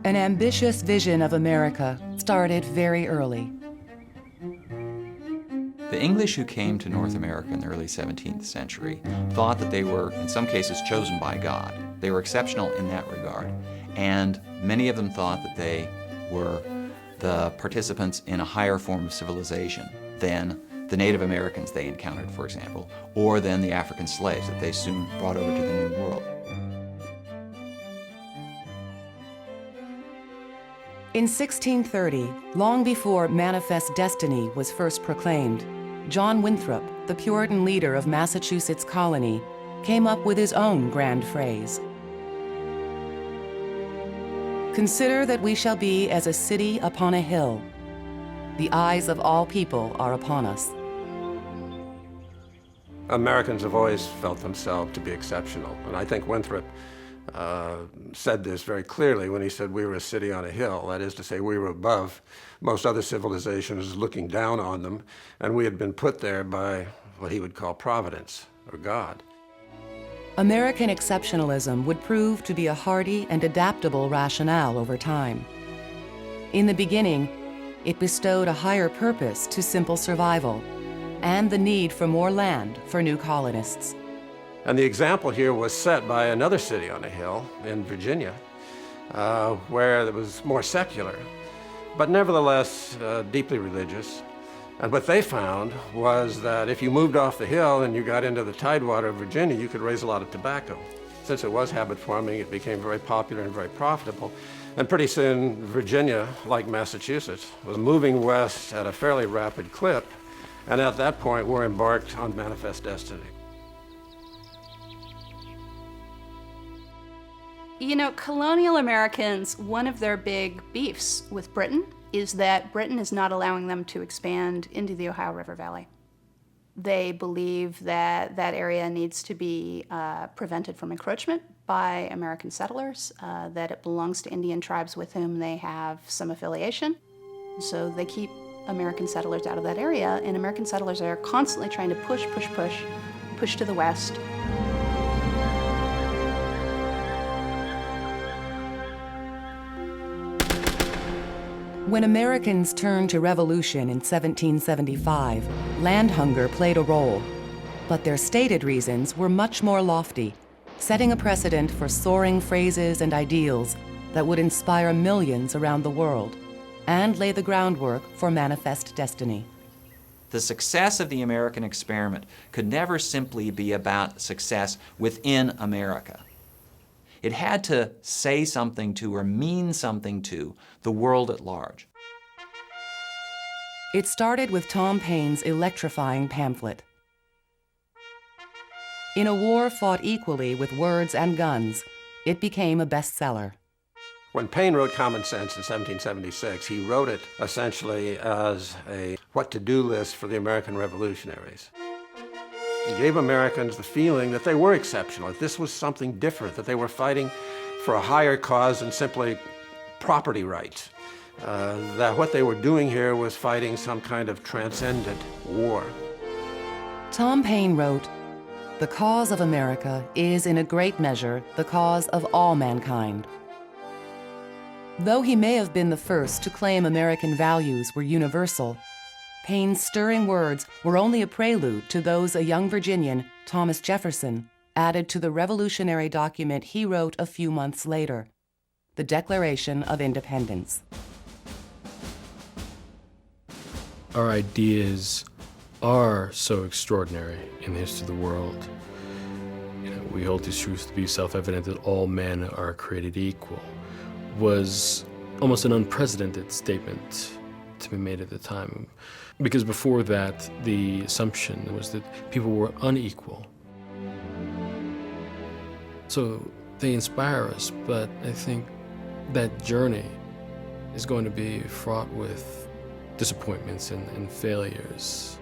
An ambitious vision of America started very early. The English who came to North America in the early 17th century thought that they were, in some cases, chosen by God. They were exceptional in that regard. And many of them thought that they were the participants in a higher form of civilization than the Native Americans they encountered, for example, or than the African slaves that they soon brought over to the New World. In 1630, long before Manifest Destiny was first proclaimed, John Winthrop, the Puritan leader of Massachusetts colony, came up with his own grand phrase. Consider that we shall be as a city upon a hill. The eyes of all people are upon us. Americans have always felt themselves to be exceptional, and I think Winthrop said this very clearly when he said we were a city on a hill. That is to say, we were above most other civilizations, looking down on them, and we had been put there by what he would call Providence, or God. American exceptionalism would prove to be a hardy and adaptable rationale over time. In the beginning, it bestowed a higher purpose to simple survival and the need for more land for new colonists. And the example here was set by another city on a hill in Virginia, where it was more secular, but nevertheless deeply religious. And what they found was that if you moved off the hill and you got into the tidewater of Virginia, you could raise a lot of tobacco. Since it was habit forming, it became very popular and very profitable. And pretty soon, Virginia, like Massachusetts, was moving west at a fairly rapid clip. And at that point, we're embarked on Manifest Destiny. You know, colonial Americans, one of their big beefs with Britain is that Britain is not allowing them to expand into the Ohio River Valley. They believe that that area needs to be prevented from encroachment by American settlers, that it belongs to Indian tribes with whom they have some affiliation. So they keep American settlers out of that area, and American settlers are constantly trying to push to the west. When Americans turned to revolution in 1775, land hunger played a role, but their stated reasons were much more lofty, setting a precedent for soaring phrases and ideals that would inspire millions around the world and lay the groundwork for Manifest Destiny. The success of the American experiment could never simply be about success within America. It had to say something to or mean something to the world at large. It started with Tom Paine's electrifying pamphlet. In a war fought equally with words and guns, it became a bestseller. When Paine wrote Common Sense in 1776, he wrote it essentially as a what-to-do list for the American revolutionaries. He gave Americans the feeling that they were exceptional, that this was something different, that they were fighting for a higher cause than simply property rights, that what they were doing here was fighting some kind of transcendent war. Tom Paine wrote, "The cause of America is in a great measure the cause of all mankind." Though he may have been the first to claim American values were universal, Paine's stirring words were only a prelude to those a young Virginian, Thomas Jefferson, added to the revolutionary document he wrote a few months later, the Declaration of Independence. Our ideas are so extraordinary in the history of the world. We hold these truths to be self-evident that all men are created equal, was almost an unprecedented statement to be made at the time. Because before that, the assumption was that people were unequal. So they inspire us, but I think that journey is going to be fraught with disappointments and failures.